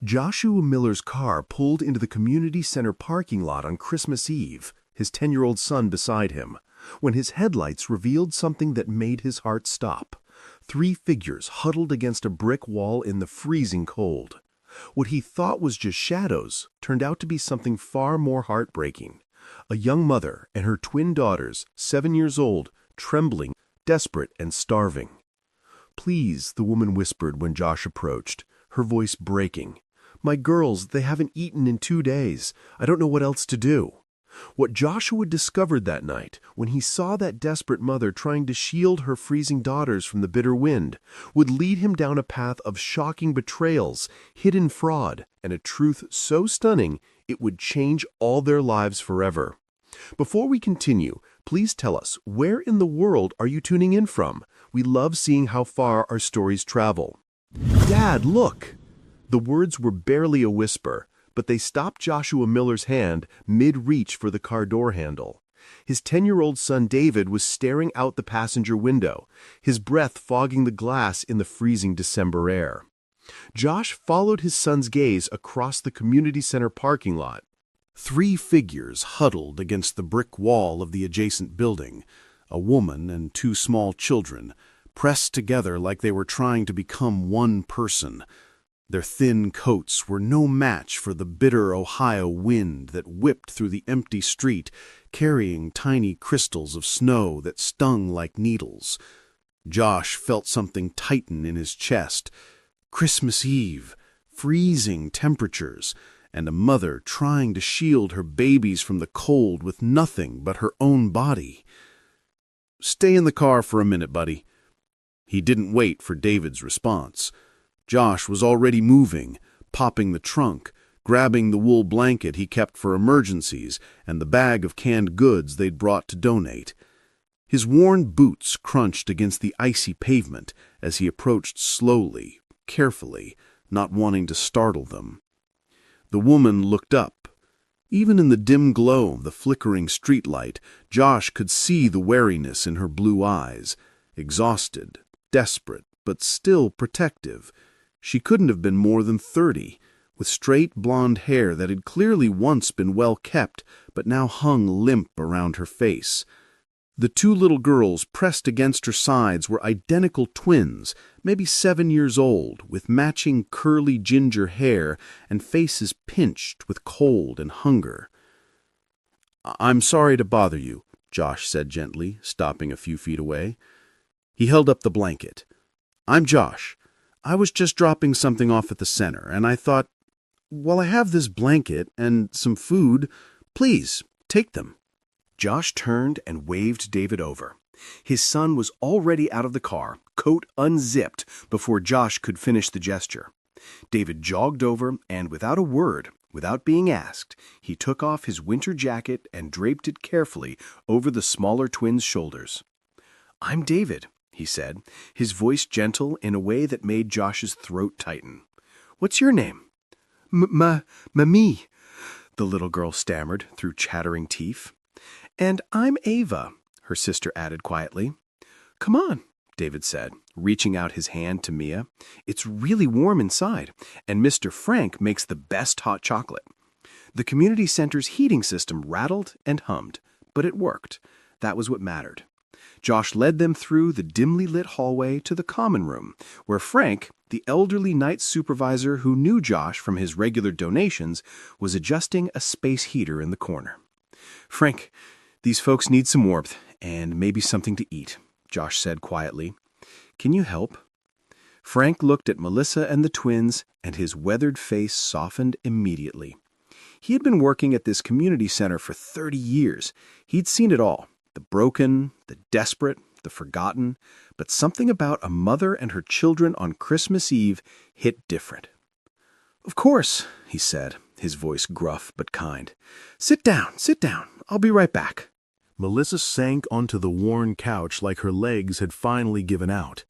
Joshua Miller's car pulled into the community center parking lot on Christmas Eve, his 10-year-old son beside him, when his headlights revealed something that made his heart stop. 3 figures huddled against a brick wall in the freezing cold. What he thought was just shadows turned out to be something far more heartbreaking. A young mother and her twin daughters, 7 years old, trembling, desperate, and starving. "Please," the woman whispered when Josh approached, her voice breaking. "My girls, they haven't eaten in 2 days. I don't know what else to do." What Joshua discovered that night, when he saw that desperate mother trying to shield her freezing daughters from the bitter wind, would lead him down a path of shocking betrayals, hidden fraud, and a truth so stunning it would change all their lives forever. Before we continue, please tell us, where in the world are you tuning in from? We love seeing how far our stories travel. "Dad, look!" The words were barely a whisper, but they stopped Joshua Miller's hand mid-reach for the car door handle. His 10-year-old son David was staring out the passenger window, his breath fogging the glass in the freezing December air. Josh followed his son's gaze across the community center parking lot. 3 figures huddled against the brick wall of the adjacent building, a woman and 2 small children, pressed together like they were trying to become one person. Their thin coats were no match for the bitter Ohio wind that whipped through the empty street, carrying tiny crystals of snow that stung like needles. Josh felt something tighten in his chest. Christmas Eve, freezing temperatures, and a mother trying to shield her babies from the cold with nothing but her own body. "Stay in the car for a minute, buddy." He didn't wait for David's response. Josh was already moving, popping the trunk, grabbing the wool blanket he kept for emergencies and the bag of canned goods they'd brought to donate. His worn boots crunched against the icy pavement as he approached slowly, carefully, not wanting to startle them. The woman looked up. Even in the dim glow of the flickering streetlight, Josh could see the wariness in her blue eyes, exhausted, desperate, but still protective. She couldn't have been more than 30, with straight blonde hair that had clearly once been well kept, but now hung limp around her face. The 2 little girls pressed against her sides were identical twins, maybe 7 years old, with matching curly ginger hair and faces pinched with cold and hunger. "I'm sorry to bother you," Josh said gently, stopping a few feet away. He held up the blanket. "I'm Josh. I was just dropping something off at the center, and I thought, well, I have this blanket and some food. Please, take them." Josh turned and waved David over. His son was already out of the car, coat unzipped, before Josh could finish the gesture. David jogged over, and without a word, without being asked, he took off his winter jacket and draped it carefully over the smaller twins' shoulders. "I'm David," he said, his voice gentle in a way that made Josh's throat tighten. "What's your name?" Me," the little girl stammered through chattering teeth. "And I'm Ava," her sister added quietly. "Come on," David said, reaching out his hand to Mia. "It's really warm inside, and Mr. Frank makes the best hot chocolate." The community center's heating system rattled and hummed, but it worked. That was what mattered. Josh led them through the dimly lit hallway to the common room, where Frank, the elderly night supervisor who knew Josh from his regular donations, was adjusting a space heater in the corner. "Frank, these folks need some warmth and maybe something to eat," Josh said quietly. "Can you help?" Frank looked at Melissa and the twins, and his weathered face softened immediately. He had been working at this community center for 30 years. He'd seen it all. The broken, the desperate, the forgotten, but something about a mother and her children on Christmas Eve hit different. "Of course," he said, his voice gruff but kind. Sit down. I'll be right back." Melissa sank onto the worn couch like her legs had finally given out.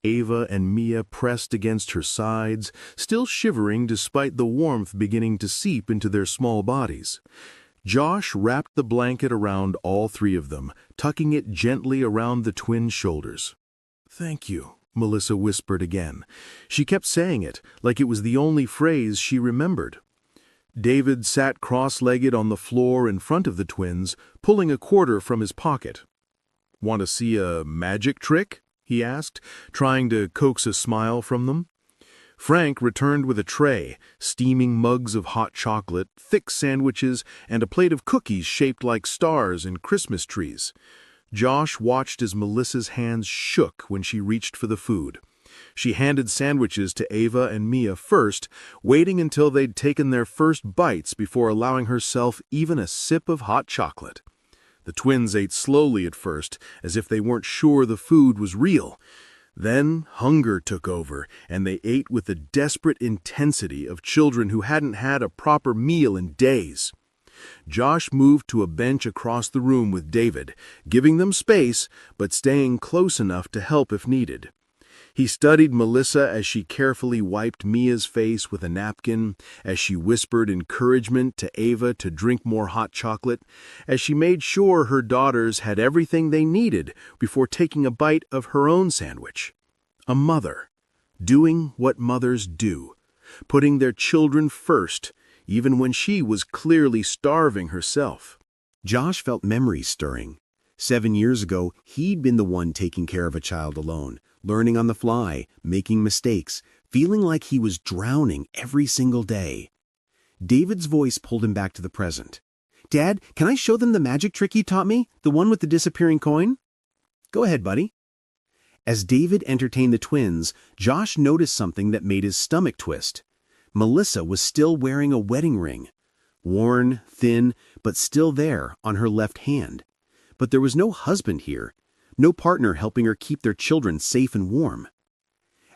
Ava and Mia pressed against her sides, still shivering despite the warmth beginning to seep into their small bodies. Josh wrapped the blanket around all 3 of them, tucking it gently around the twins' shoulders. "Thank you," Melissa whispered again. She kept saying it, like it was the only phrase she remembered. David sat cross-legged on the floor in front of the twins, pulling a quarter from his pocket. "Want to see a magic trick?" he asked, trying to coax a smile from them. Frank returned with a tray, steaming mugs of hot chocolate, thick sandwiches, and a plate of cookies shaped like stars and Christmas trees. Josh watched as Melissa's hands shook when she reached for the food. She handed sandwiches to Ava and Mia first, waiting until they'd taken their first bites before allowing herself even a sip of hot chocolate. The twins ate slowly at first, as if they weren't sure the food was real. Then hunger took over, and they ate with the desperate intensity of children who hadn't had a proper meal in days. Josh moved to a bench across the room with David, giving them space, but staying close enough to help if needed. He studied Melissa as she carefully wiped Mia's face with a napkin, as she whispered encouragement to Ava to drink more hot chocolate, as she made sure her daughters had everything they needed before taking a bite of her own sandwich. A mother, doing what mothers do, putting their children first, even when she was clearly starving herself. Josh felt memories stirring. 7 years ago, he'd been the one taking care of a child alone, learning on the fly, making mistakes, feeling like he was drowning every single day. David's voice pulled him back to the present. "Dad, can I show them the magic trick you taught me? The one with the disappearing coin?" "Go ahead, buddy." As David entertained the twins, Josh noticed something that made his stomach twist. Melissa was still wearing a wedding ring. Worn, thin, but still there on her left hand. But there was no husband here. No partner helping her keep their children safe and warm.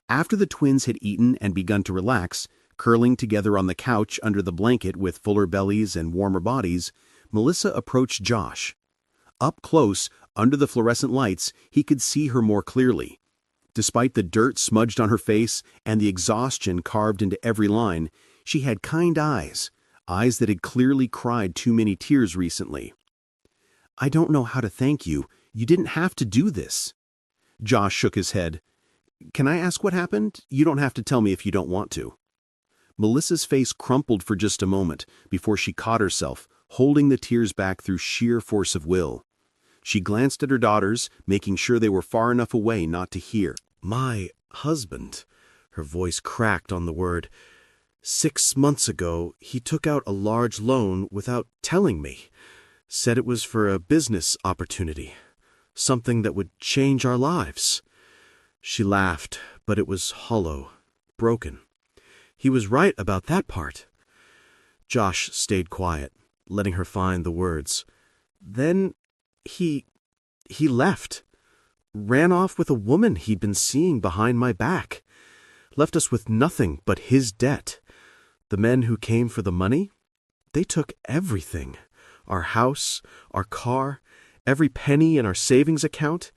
After the twins had eaten and begun to relax, curling together on the couch under the blanket with fuller bellies and warmer bodies, Melissa approached Josh. Up close, under the fluorescent lights, he could see her more clearly. Despite the dirt smudged on her face and the exhaustion carved into every line, she had kind eyes that had clearly cried too many tears recently. "I don't know how to thank you. You didn't have to do this." Josh shook his head. "Can I ask what happened? You don't have to tell me if you don't want to." Melissa's face crumpled for just a moment before she caught herself, holding the tears back through sheer force of will. She glanced at her daughters, making sure they were far enough away not to hear. "My husband," her voice cracked on the word. "6 months ago, he took out a large loan without telling me. Said it was for a business opportunity. Something that would change our lives." She laughed, but it was hollow, broken. "He was right about that part." Josh stayed quiet, letting her find the words. "Then he left. Ran off with a woman he'd been seeing behind my back. Left us with nothing but his debt. The men who came for the money, they took everything. Our house, our car, every penny in our savings account.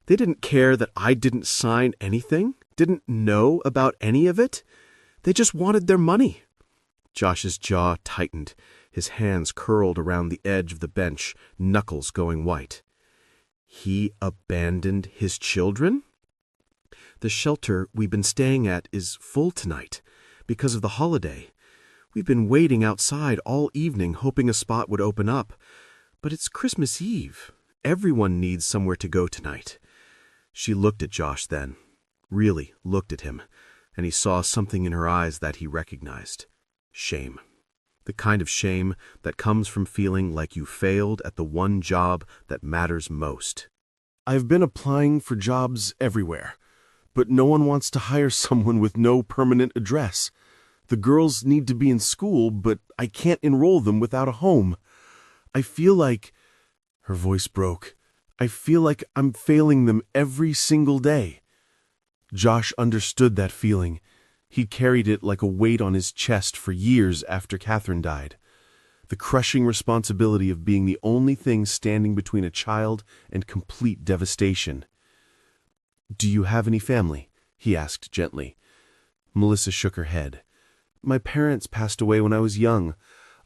They didn't care that I didn't sign anything, didn't know about any of it. They just wanted their money." Josh's jaw tightened, his hands curled around the edge of the bench, knuckles going white. "He abandoned his children?" "The shelter we've been staying at is full tonight because of the holiday. We've been waiting outside all evening hoping a spot would open up. But it's Christmas Eve. Everyone needs somewhere to go tonight." She looked at Josh then, really looked at him, and he saw something in her eyes that he recognized. Shame. The kind of shame that comes from feeling like you failed at the one job that matters most. "I've been applying for jobs everywhere, but no one wants to hire someone with no permanent address. The girls need to be in school, but I can't enroll them without a home. I feel like..." Her voice broke. "I feel like I'm failing them every single day." Josh understood that feeling. He'd carried it like a weight on his chest for years after Catherine died. The crushing responsibility of being the only thing standing between a child and complete devastation. "Do you have any family?" he asked gently. Melissa shook her head. "My parents passed away when I was young.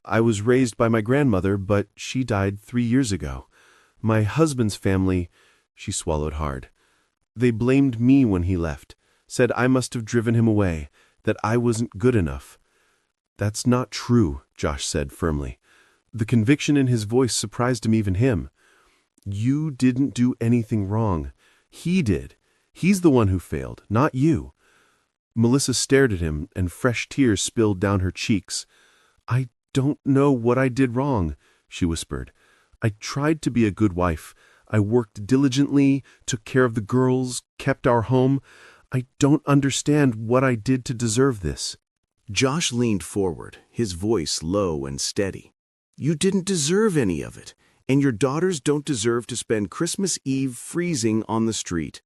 I was raised by my grandmother, but she died 3 years ago. My husband's family..." She swallowed hard. They blamed me when he left, said I must have driven him away, that I wasn't good enough. That's not true, Josh said firmly. The conviction in his voice surprised even him. You didn't do anything wrong. He did. He's the one who failed, not you. Melissa stared at him, and fresh tears spilled down her cheeks. I don't know what I did wrong, she whispered. I tried to be a good wife. I worked diligently, took care of the girls, kept our home. I don't understand what I did to deserve this. Josh leaned forward, his voice low and steady. You didn't deserve any of it, and your daughters don't deserve to spend Christmas Eve freezing on the street.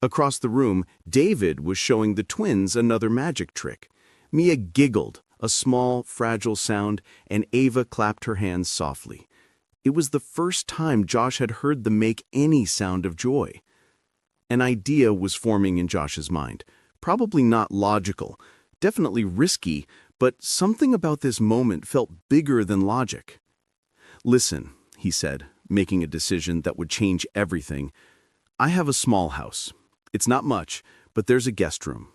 Across the room, David was showing the twins another magic trick. Mia giggled, a small, fragile sound, and Ava clapped her hands softly. It was the first time Josh had heard them make any sound of joy. An idea was forming in Josh's mind, probably not logical, definitely risky, but something about this moment felt bigger than logic. Listen, he said, making a decision that would change everything. I have a small house. It's not much, but there's a guest room.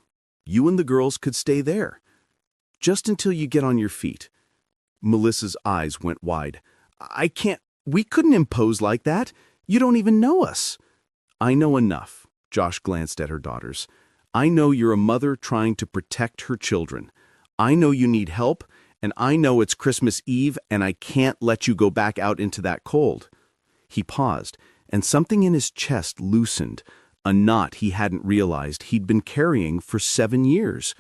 You and the girls could stay there, just until you get on your feet. Melissa's eyes went wide. We couldn't impose like that. You don't even know us. I know enough, Josh glanced at her daughters. I know you're a mother trying to protect her children. I know you need help, and I know it's Christmas Eve, and I can't let you go back out into that cold. He paused, and something in his chest loosened, a knot he hadn't realized he'd been carrying for 7 years.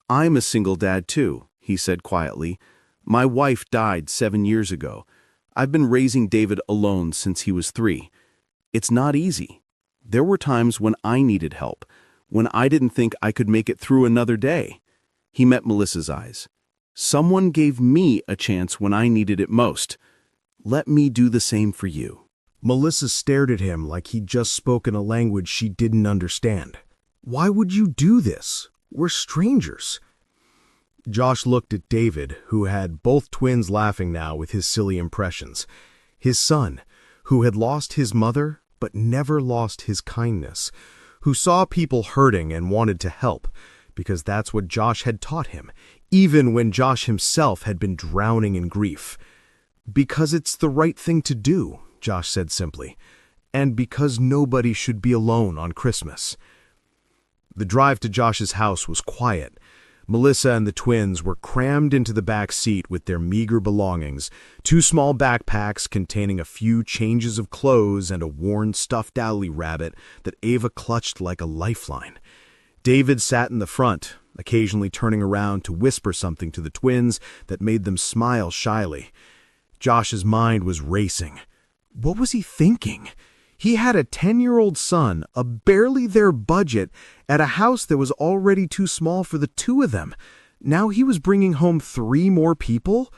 I'm a single dad too, he said quietly. My wife died 7 years ago. I've been raising David alone since he was 3. It's not easy. There were times when I needed help, when I didn't think I could make it through another day. He met Melissa's eyes. Someone gave me a chance when I needed it most. Let me do the same for you. Melissa stared at him like he'd just spoken a language she didn't understand. Why would you do this? We're strangers. Josh looked at David, who had both twins laughing now with his silly impressions. His son, who had lost his mother but never lost his kindness, who saw people hurting and wanted to help, because that's what Josh had taught him, even when Josh himself had been drowning in grief. Because it's the right thing to do, Josh said simply, and because nobody should be alone on Christmas. The drive to Josh's house was quiet. Melissa and the twins were crammed into the back seat with their meager belongings, 2 small backpacks containing a few changes of clothes and a worn stuffed owlie rabbit that Ava clutched like a lifeline. David sat in the front, occasionally turning around to whisper something to the twins that made them smile shyly. Josh's mind was racing. What was he thinking? He had a 10-year-old son, a barely their budget, at a house that was already too small for the 2 of them. Now he was bringing home 3 more people?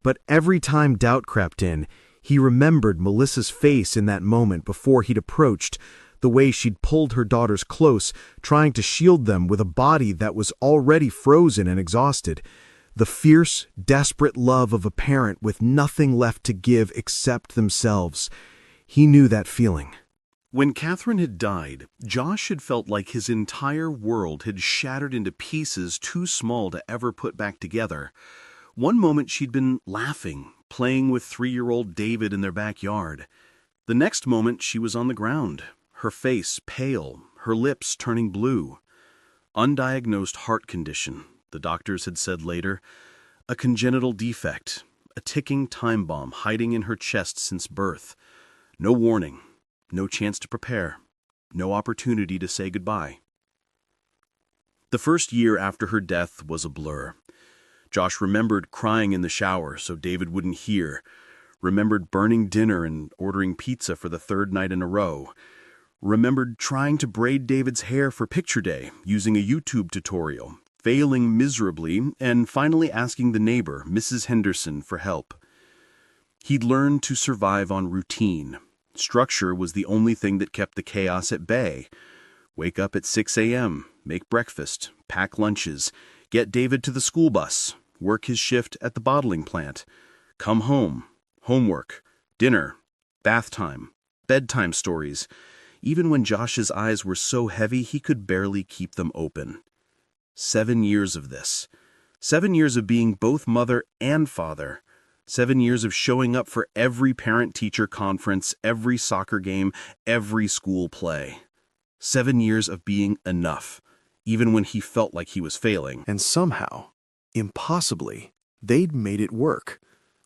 But every time doubt crept in, he remembered Melissa's face in that moment before he'd approached, the way she'd pulled her daughters close, trying to shield them with a body that was already frozen and exhausted. The fierce, desperate love of a parent with nothing left to give except themselves. He knew that feeling. When Catherine had died, Josh had felt like his entire world had shattered into pieces too small to ever put back together. One moment she'd been laughing, playing with 3-year-old David in their backyard. The next moment she was on the ground, her face pale, her lips turning blue. Undiagnosed heart condition, the doctors had said later. A congenital defect, a ticking time bomb hiding in her chest since birth. No warning, no chance to prepare, no opportunity to say goodbye. The first year after her death was a blur. Josh remembered crying in the shower so David wouldn't hear, remembered burning dinner and ordering pizza for the 3rd night in a row, remembered trying to braid David's hair for picture day using a YouTube tutorial, failing miserably, and finally asking the neighbor, Mrs. Henderson, for help. He'd learned to survive on routine. Structure was the only thing that kept the chaos at bay. Wake up at 6 a.m., make breakfast, pack lunches, get David to the school bus, work his shift at the bottling plant, come home, homework, dinner, bath time, bedtime stories. even when Josh's eyes were so heavy he could barely keep them open. 7 years of this. 7 years of being both mother and father. 7 years of showing up for every parent-teacher conference, every soccer game, every school play. 7 years of being enough, even when he felt like he was failing. And somehow, impossibly, they'd made it work.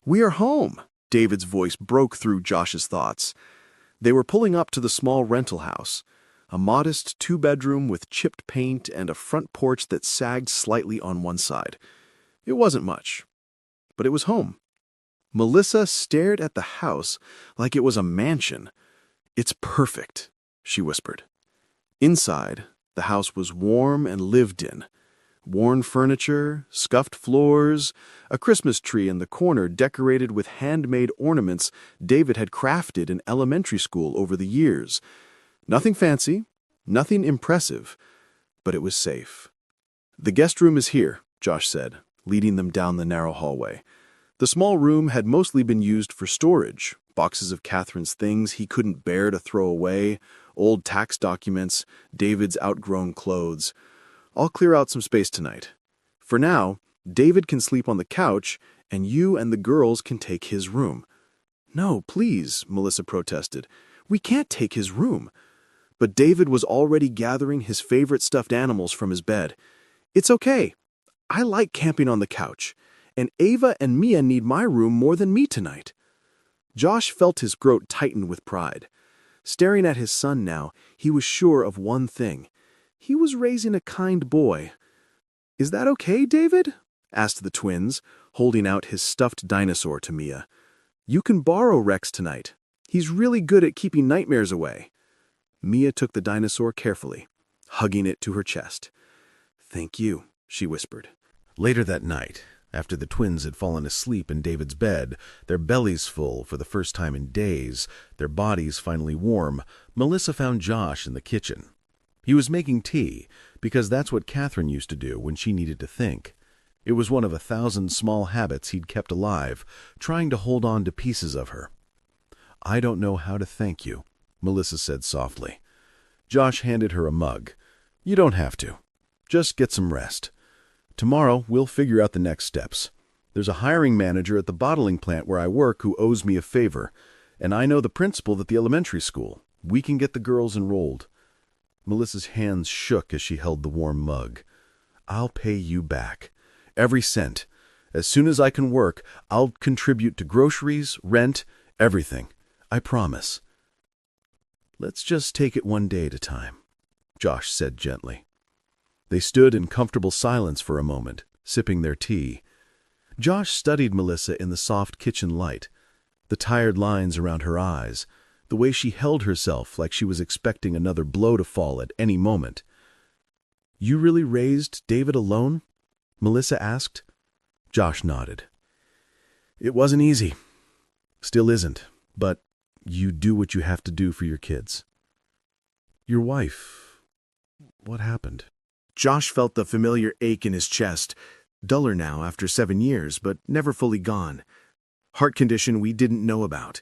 "We are home," David's voice broke through Josh's thoughts. They were pulling up to the small rental house, a modest 2-bedroom with chipped paint and a front porch that sagged slightly on one side. It wasn't much, but it was home. Melissa stared at the house like it was a mansion. "It's perfect," she whispered. Inside, the house was warm and lived in. Worn furniture, scuffed floors, a Christmas tree in the corner decorated with handmade ornaments David had crafted in elementary school over the years. Nothing fancy, nothing impressive, but it was safe. "The guest room is here," Josh said, leading them down the narrow hallway. The small room had mostly been used for storage, boxes of Catherine's things he couldn't bear to throw away, old tax documents, David's outgrown clothes. "I'll clear out some space tonight. For now, David can sleep on the couch, and you and the girls can take his room." "No, please," Melissa protested. "We can't take his room." But David was already gathering his favorite stuffed animals from his bed. "It's okay. I like camping on the couch, and Ava and Mia need my room more than me tonight." Josh felt his throat tighten with pride. Staring at his son now, he was sure of one thing. He was raising a kind boy. "Is that okay, David?" asked the twins, holding out his stuffed dinosaur to Mia. "You can borrow Rex tonight. He's really good at keeping nightmares away." Mia took the dinosaur carefully, hugging it to her chest. "Thank you," she whispered. Later that night, after the twins had fallen asleep in David's bed, their bellies full for the first time in days, their bodies finally warm, Melissa found Josh in the kitchen. He was making tea, because that's what Catherine used to do when she needed to think. It was one of 1,000 small habits he'd kept alive, trying to hold on to pieces of her. "I don't know how to thank you," Melissa said softly. Josh handed her a mug. "You don't have to. Just get some rest. Tomorrow we'll figure out the next steps. There's a hiring manager at the bottling plant where I work who owes me a favor, and I know the principal at the elementary school. We can get the girls enrolled." Melissa's hands shook as she held the warm mug. "I'll pay you back. Every cent. As soon as I can work, I'll contribute to groceries, rent, everything. I promise." "Let's just take it one day at a time," Josh said gently. They stood in comfortable silence for a moment, sipping their tea. Josh studied Melissa in the soft kitchen light, the tired lines around her eyes, the way she held herself like she was expecting another blow to fall at any moment. "You really raised David alone?" Melissa asked. Josh nodded. "It wasn't easy. Still isn't, but you do what you have to do for your kids." "Your wife, what happened?" Josh felt the familiar ache in his chest, duller now after 7 years, but never fully gone. Heart condition we didn't know about.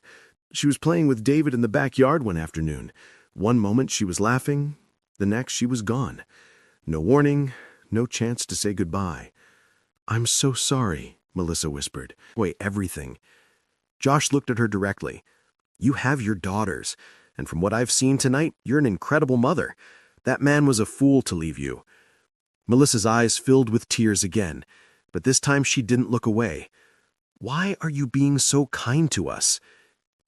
She was playing with David in the backyard one afternoon. One moment she was laughing, the next she was gone. No warning, no chance to say goodbye. "I'm so sorry," Melissa whispered. "Wait, everything." Josh looked at her directly. "You have your daughters, and from what I've seen tonight, you're an incredible mother. That man was a fool to leave you." Melissa's eyes filled with tears again, but this time she didn't look away. "Why are you being so kind to us?"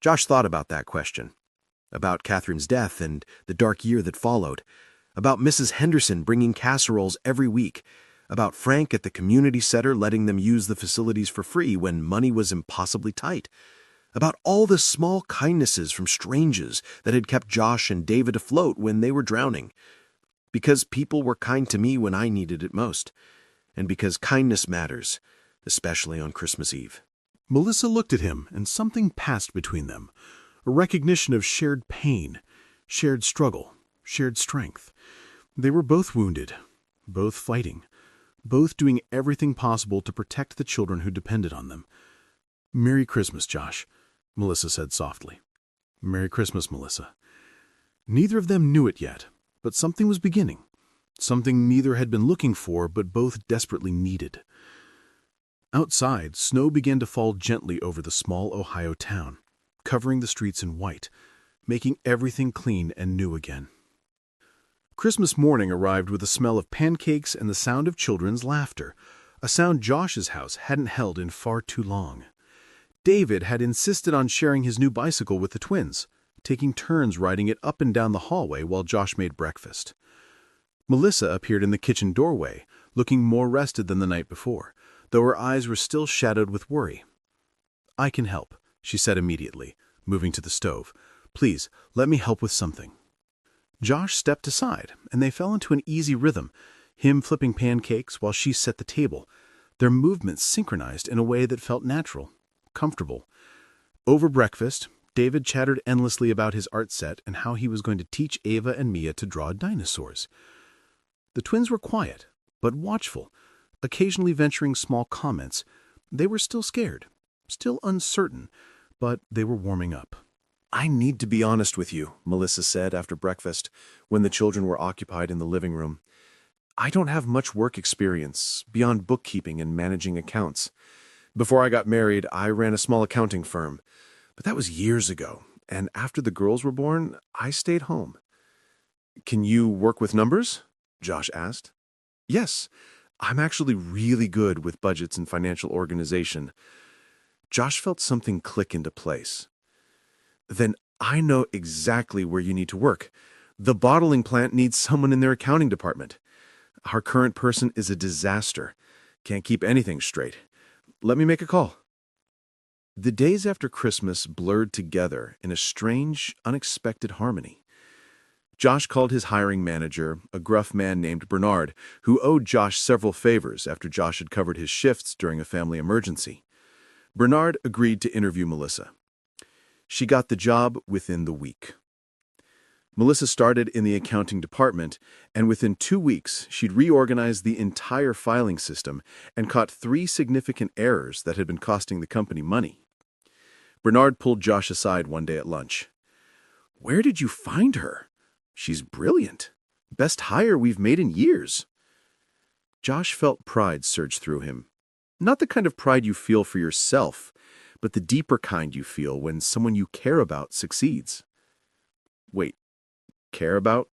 Josh thought about that question. About Catherine's death and the dark year that followed. About Mrs. Henderson bringing casseroles every week. About Frank at the community center letting them use the facilities for free when money was impossibly tight. About all the small kindnesses from strangers that had kept Josh and David afloat when they were drowning. Because people were kind to me when I needed it most. And because kindness matters, especially on Christmas Eve. Melissa looked at him, and something passed between them. A recognition of shared pain, shared struggle, shared strength. They were both wounded, both fighting, both doing everything possible to protect the children who depended on them. "Merry Christmas, Josh," Melissa said softly. "Merry Christmas, Melissa." Neither of them knew it yet, but something was beginning. Something neither had been looking for, but both desperately needed. Outside, snow began to fall gently over the small Ohio town, covering the streets in white, making everything clean and new again. Christmas morning arrived with the smell of pancakes and the sound of children's laughter, a sound Josh's house hadn't held in far too long. David had insisted on sharing his new bicycle with the twins, taking turns riding it up and down the hallway while Josh made breakfast. Melissa appeared in the kitchen doorway, looking more rested than the night before, though her eyes were still shadowed with worry. "I can help," she said immediately, moving to the stove. "Please, let me help with something." Josh stepped aside, and they fell into an easy rhythm, him flipping pancakes while she set the table, their movements synchronized in a way that felt natural, comfortable. Over breakfast, David chattered endlessly about his art set and how he was going to teach Ava and Mia to draw dinosaurs. The twins were quiet, but watchful, occasionally venturing small comments. They were still scared, still uncertain, but they were warming up. "I need to be honest with you," Melissa said after breakfast, when the children were occupied in the living room. "I don't have much work experience, beyond bookkeeping and managing accounts. Before I got married, I ran a small accounting firm, but that was years ago, and after the girls were born, I stayed home." "Can you work with numbers?" Josh asked. "Yes, I'm actually really good with budgets and financial organization." Josh felt something click into place. "Then I know exactly where you need to work. The bottling plant needs someone in their accounting department. Our current person is a disaster. Can't keep anything straight. Let me make a call." The days after Christmas blurred together in a strange, unexpected harmony. Josh called his hiring manager, a gruff man named Bernard, who owed Josh several favors after Josh had covered his shifts during a family emergency. Bernard agreed to interview Melissa. She got the job within the week. Melissa started in the accounting department, and within 2 weeks, she'd reorganized the entire filing system and caught 3 significant errors that had been costing the company money. Bernard pulled Josh aside one day at lunch. "Where did you find her? She's brilliant. Best hire we've made in years." Josh felt pride surge through him. Not the kind of pride you feel for yourself, but the deeper kind you feel when someone you care about succeeds. Wait, care about?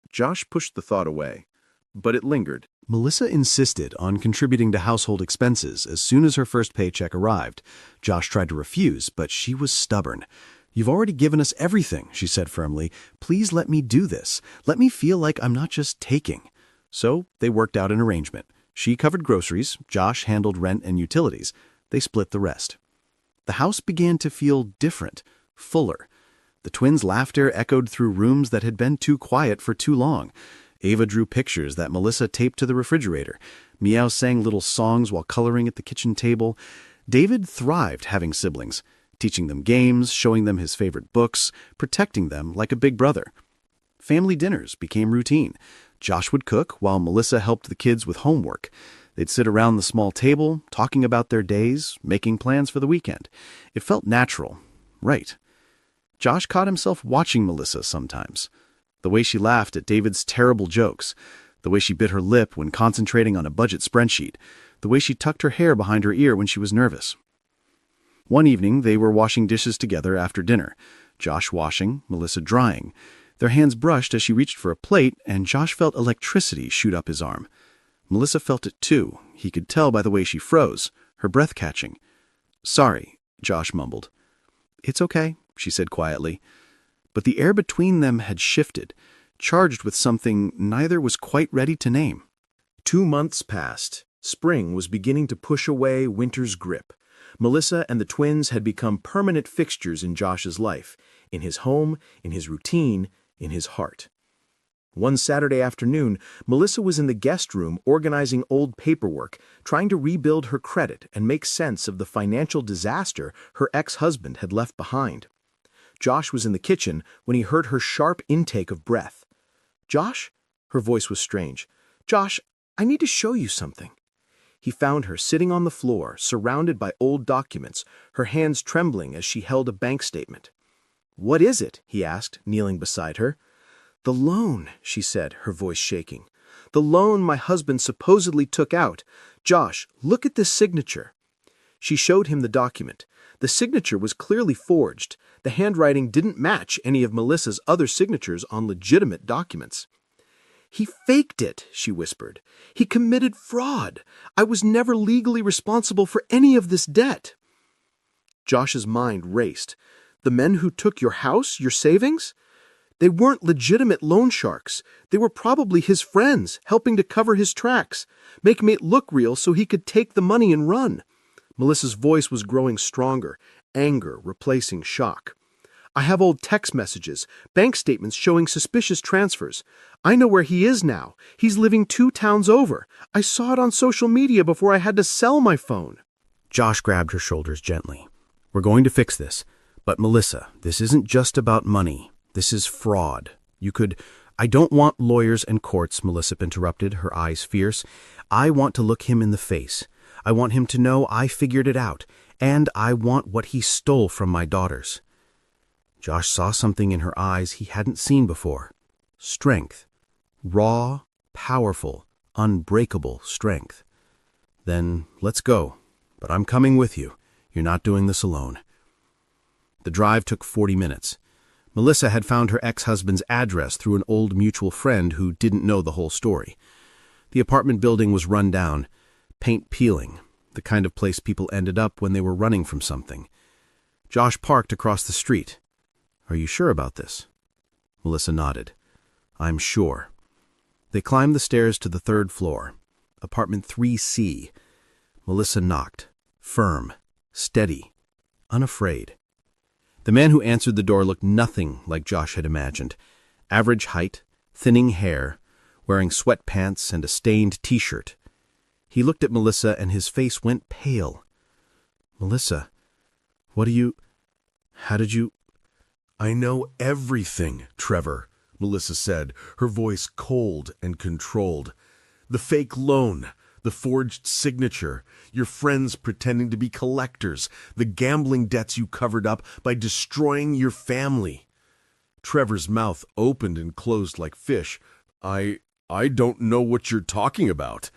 Josh pushed the thought away, but it lingered. Melissa insisted on contributing to household expenses as soon as her first paycheck arrived. Josh tried to refuse, but she was stubborn. "You've already given us everything," she said firmly. "Please let me do this. Let me feel like I'm not just taking." So they worked out an arrangement. She covered groceries, Josh handled rent and utilities. They split the rest. The house began to feel different, fuller. The twins' laughter echoed through rooms that had been too quiet for too long. Ava drew pictures that Melissa taped to the refrigerator. Meow sang little songs while coloring at the kitchen table. David thrived having siblings, teaching them games, showing them his favorite books, protecting them like a big brother. Family dinners became routine. Josh would cook while Melissa helped the kids with homework. They'd sit around the small table, talking about their days, making plans for the weekend. It felt natural, right. Josh caught himself watching Melissa sometimes. The way she laughed at David's terrible jokes, the way she bit her lip when concentrating on a budget spreadsheet, the way she tucked her hair behind her ear when she was nervous. One evening, they were washing dishes together after dinner. Josh washing, Melissa drying. Their hands brushed as she reached for a plate, and Josh felt electricity shoot up his arm. Melissa felt it too. He could tell by the way she froze, her breath catching. "Sorry," Josh mumbled. "It's okay," she said quietly. But the air between them had shifted, charged with something neither was quite ready to name. 2 months passed. Spring was beginning to push away winter's grip. Melissa and the twins had become permanent fixtures in Josh's life, in his home, in his routine, in his heart. One Saturday afternoon, Melissa was in the guest room organizing old paperwork, trying to rebuild her credit and make sense of the financial disaster her ex-husband had left behind. Josh was in the kitchen when he heard her sharp intake of breath. "Josh?" Her voice was strange. "Josh, I need to show you something." He found her sitting on the floor, surrounded by old documents, her hands trembling as she held a bank statement. "What is it?" he asked, kneeling beside her. "The loan," she said, her voice shaking. "The loan my husband supposedly took out. Josh, look at this signature." She showed him the document. The signature was clearly forged. The handwriting didn't match any of Melissa's other signatures on legitimate documents. "He faked it," she whispered. "He committed fraud. I was never legally responsible for any of this debt." Josh's mind raced. The men who took your house, your savings? They weren't legitimate loan sharks. They were probably his friends, helping to cover his tracks, making it look real so he could take the money and run. Melissa's voice was growing stronger, anger replacing shock. "I have old text messages, bank statements showing suspicious transfers. I know where he is now. He's living 2 towns over. I saw it on social media before I had to sell my phone." Josh grabbed her shoulders gently. "We're going to fix this. But Melissa, this isn't just about money. This is fraud. I don't want lawyers and courts," Melissa interrupted, her eyes fierce. "I want to look him in the face. I want him to know I figured it out, and I want what he stole from my daughters." Josh saw something in her eyes he hadn't seen before. Strength. Raw, powerful, unbreakable strength. "Then let's go. But I'm coming with you. You're not doing this alone." The drive took 40 minutes. Melissa had found her ex-husband's address through an old mutual friend who didn't know the whole story. The apartment building was run down, paint peeling, the kind of place people ended up when they were running from something. Josh parked across the street. "Are you sure about this?" Melissa nodded. "I'm sure." They climbed the stairs to the 3rd floor, apartment 3C. Melissa knocked, firm, steady, unafraid. The man who answered the door looked nothing like Josh had imagined. Average height, thinning hair, wearing sweatpants and a stained t-shirt. He looked at Melissa and his face went pale. "Melissa, how did you—" "I know everything, Trevor," Melissa said, her voice cold and controlled. "The fake loan, the forged signature, your friends pretending to be collectors, the gambling debts you covered up by destroying your family." Trevor's mouth opened and closed like fish. I don't know what you're talking about."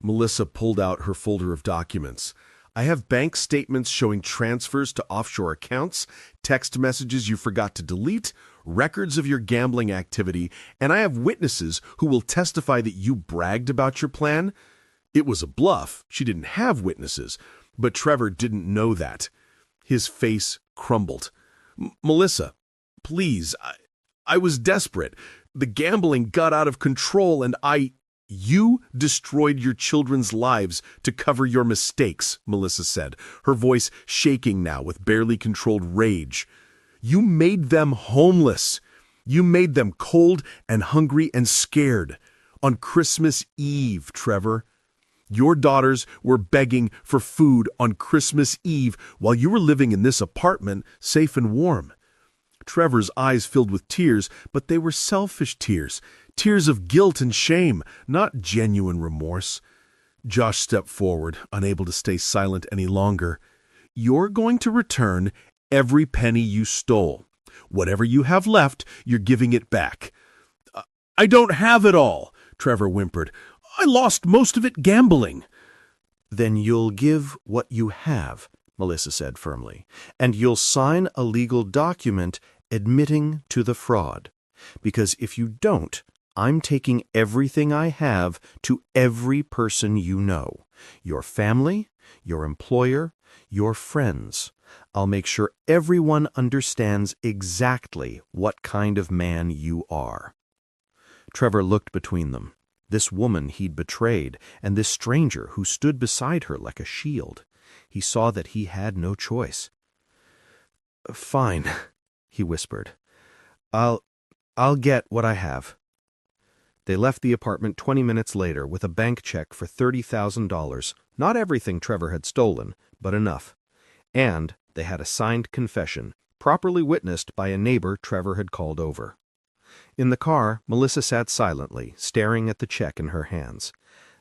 Melissa pulled out her folder of documents. "I have bank statements showing transfers to offshore accounts, text messages you forgot to delete, records of your gambling activity, and I have witnesses who will testify that you bragged about your plan." It was a bluff. She didn't have witnesses, but Trevor didn't know that. His face crumbled. "Melissa, please, I was desperate. The gambling got out of control and You destroyed your children's lives to cover your mistakes," Melissa said, her voice shaking now with barely controlled rage. "You made them homeless. You made them cold and hungry and scared. On Christmas Eve, Trevor. Your daughters were begging for food on Christmas Eve while you were living in this apartment, safe and warm." Trevor's eyes filled with tears, but they were selfish tears, tears of guilt and shame, not genuine remorse. Josh stepped forward, unable to stay silent any longer. "You're going to return every penny you stole. Whatever you have left, you're giving it back." "I don't have it all," Trevor whimpered. "I lost most of it gambling." "Then you'll give what you have," Melissa said firmly, "and you'll sign a legal document admitting to the fraud. Because if you don't, I'm taking everything I have to every person you know. Your family, your employer, your friends. I'll make sure everyone understands exactly what kind of man you are." Trevor looked between them. This woman he'd betrayed, and this stranger who stood beside her like a shield. He saw that he had no choice. "Fine," he whispered. I'll get what I have." They left the apartment 20 minutes later with a bank check for $30,000, not everything Trevor had stolen, but enough. And they had a signed confession, properly witnessed by a neighbor Trevor had called over. In the car, Melissa sat silently, staring at the check in her hands.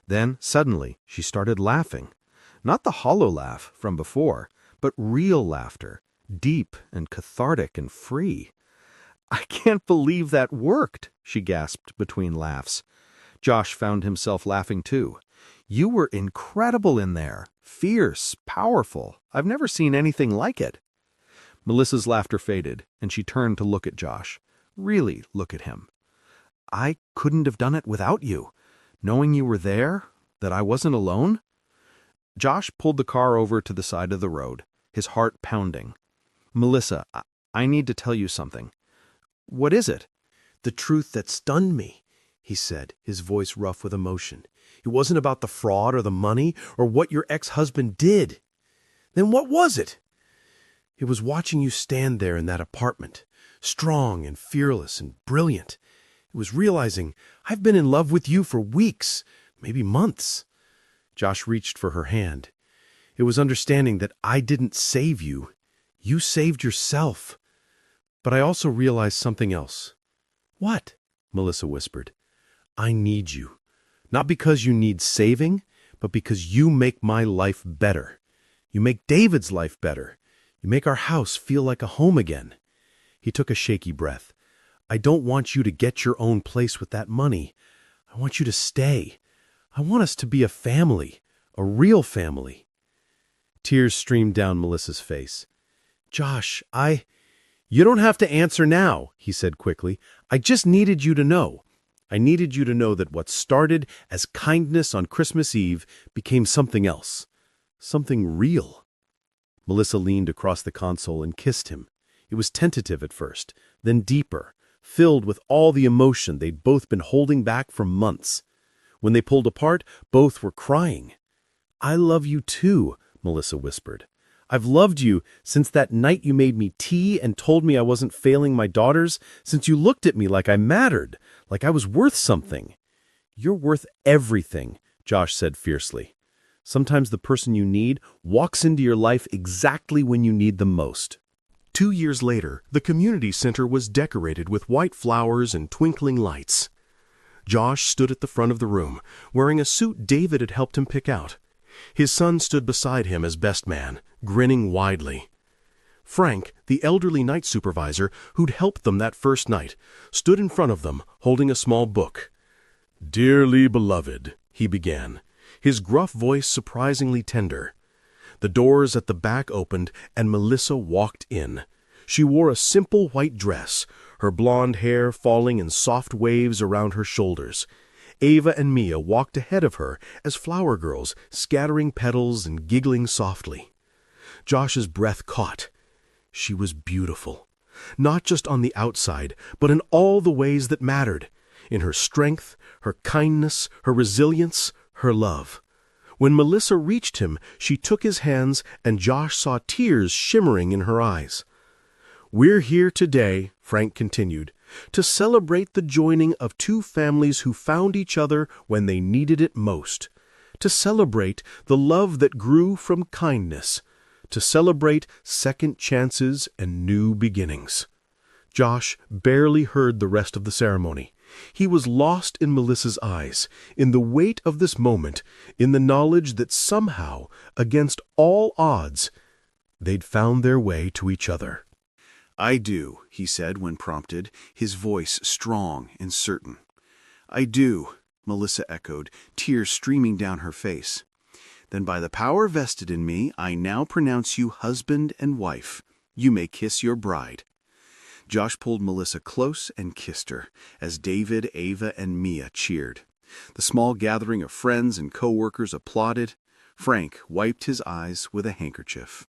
Then, suddenly, she started laughing. Not the hollow laugh from before, but real laughter, deep and cathartic and free. "I can't believe that worked," she gasped between laughs. Josh found himself laughing too. "You were incredible in there. Fierce, powerful. I've never seen anything like it." Melissa's laughter faded, and she turned to look at Josh. Really look at him. "I couldn't have done it without you. Knowing you were there, that I wasn't alone." Josh pulled the car over to the side of the road, his heart pounding. "Melissa, I need to tell you something." "What is it?" "The truth that stunned me," he said, his voice rough with emotion. "It wasn't about the fraud or the money or what your ex-husband did. Then what was it? It was watching you stand there in that apartment, strong and fearless and brilliant. It was realizing I've been in love with you for weeks, maybe months." Josh reached for her hand. "It was understanding that I didn't save you. You saved yourself. But I also realized something else." "What?" Melissa whispered. "I need you. Not because you need saving, but because you make my life better. You make David's life better. You make our house feel like a home again." He took a shaky breath. "I don't want you to get your own place with that money. I want you to stay. I want us to be a family, a real family." Tears streamed down Melissa's face. "Josh, You don't have to answer now," he said quickly. "I just needed you to know. I needed you to know that what started as kindness on Christmas Eve became something else. Something real." Melissa leaned across the console and kissed him. It was tentative at first, then deeper, filled with all the emotion they'd both been holding back for months. When they pulled apart, both were crying. "I love you too," Melissa whispered. "I've loved you since that night you made me tea and told me I wasn't failing my daughters, since you looked at me like I mattered, like I was worth something." "You're worth everything," Josh said fiercely. "Sometimes the person you need walks into your life exactly when you need them most." 2 years later, the community center was decorated with white flowers and twinkling lights. Josh stood at the front of the room, wearing a suit David had helped him pick out. His son stood beside him as best man, grinning widely. Frank, the elderly night supervisor who'd helped them that first night, stood in front of them, holding a small book. "Dearly beloved," he began, his gruff voice surprisingly tender. The doors at the back opened, and Melissa walked in. She wore a simple white dress, her blonde hair falling in soft waves around her shoulders. Ava and Mia walked ahead of her as flower girls, scattering petals and giggling softly. Josh's breath caught. She was beautiful, not just on the outside, but in all the ways that mattered, in her strength, her kindness, her resilience, her love. When Melissa reached him, she took his hands, and Josh saw tears shimmering in her eyes. "We're here today," Frank continued, "to celebrate the joining of two families who found each other when they needed it most, to celebrate the love that grew from kindness, to celebrate second chances and new beginnings." Josh barely heard the rest of the ceremony. He was lost in Melissa's eyes, in the weight of this moment, in the knowledge that somehow, against all odds, they'd found their way to each other. "I do," he said when prompted, his voice strong and certain. "I do," Melissa echoed, tears streaming down her face. "Then by the power vested in me, I now pronounce you husband and wife. You may kiss your bride." Josh pulled Melissa close and kissed her, as David, Ava, and Mia cheered. The small gathering of friends and co-workers applauded. Frank wiped his eyes with a handkerchief.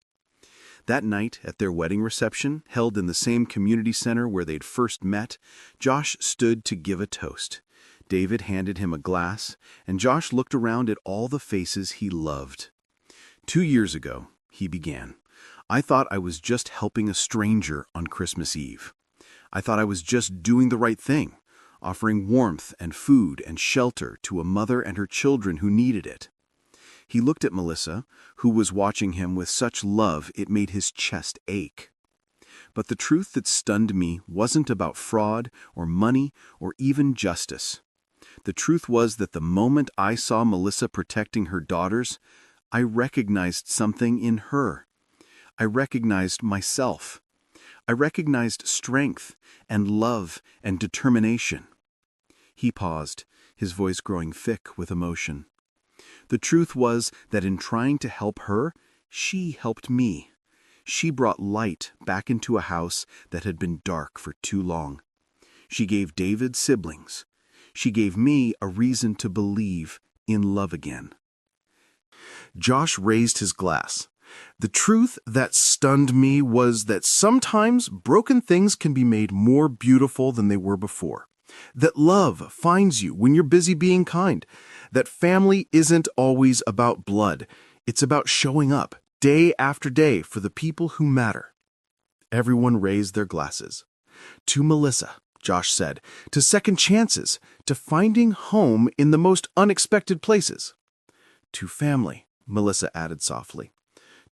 That night, at their wedding reception, held in the same community center where they'd first met, Josh stood to give a toast. David handed him a glass, and Josh looked around at all the faces he loved. 2 years ago, he began, I thought I was just helping a stranger on Christmas Eve. I thought I was just doing the right thing, offering warmth and food and shelter to a mother and her children who needed it. He looked at Melissa, who was watching him with such love it made his chest ache. But the truth that stunned me wasn't about fraud or money or even justice. The truth was that the moment I saw Melissa protecting her daughters, I recognized something in her. I recognized myself. I recognized strength and love and determination. He paused, his voice growing thick with emotion. The truth was that in trying to help her, she helped me. She brought light back into a house that had been dark for too long. She gave David siblings. She gave me a reason to believe in love again. Josh raised his glass. The truth that stunned me was that sometimes broken things can be made more beautiful than they were before. That love finds you when you're busy being kind. That family isn't always about blood. It's about showing up day after day for the people who matter. Everyone raised their glasses. To Melissa, Josh said, to second chances, to finding home in the most unexpected places. To family, Melissa added softly.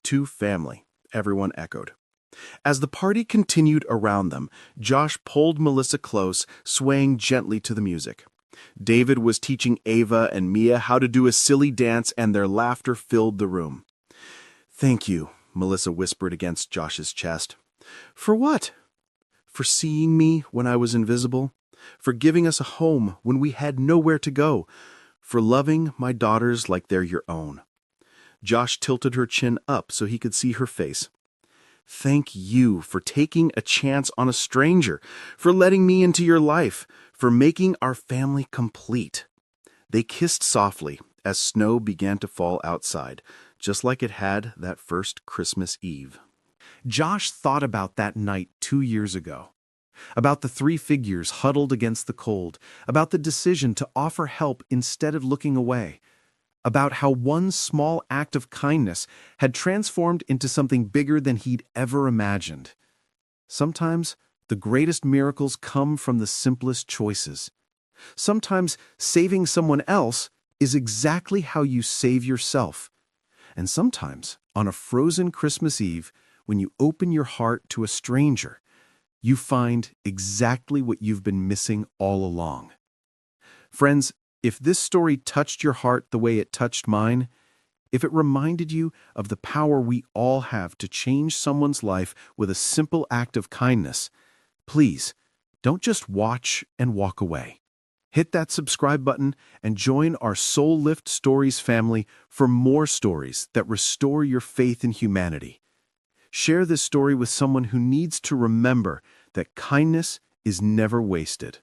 To family, everyone echoed. As the party continued around them, Josh pulled Melissa close, swaying gently to the music. David was teaching Ava and Mia how to do a silly dance, and their laughter filled the room. Thank you, Melissa whispered against Josh's chest. For what? For seeing me when I was invisible, for giving us a home when we had nowhere to go, for loving my daughters like they're your own. Josh tilted her chin up so he could see her face. Thank you for taking a chance on a stranger, for letting me into your life, for making our family complete. They kissed softly as snow began to fall outside, just like it had that first Christmas Eve. Josh thought about that night 2 years ago, about the 3 figures huddled against the cold, about the decision to offer help instead of looking away, about how one small act of kindness had transformed into something bigger than he'd ever imagined. Sometimes the greatest miracles come from the simplest choices. Sometimes saving someone else is exactly how you save yourself. And sometimes, on a frozen Christmas Eve, when you open your heart to a stranger, you find exactly what you've been missing all along. Friends, if this story touched your heart the way it touched mine, if it reminded you of the power we all have to change someone's life with a simple act of kindness, please, don't just watch and walk away. Hit that subscribe button and join our Soul Lift Stories family for more stories that restore your faith in humanity. Share this story with someone who needs to remember that kindness is never wasted.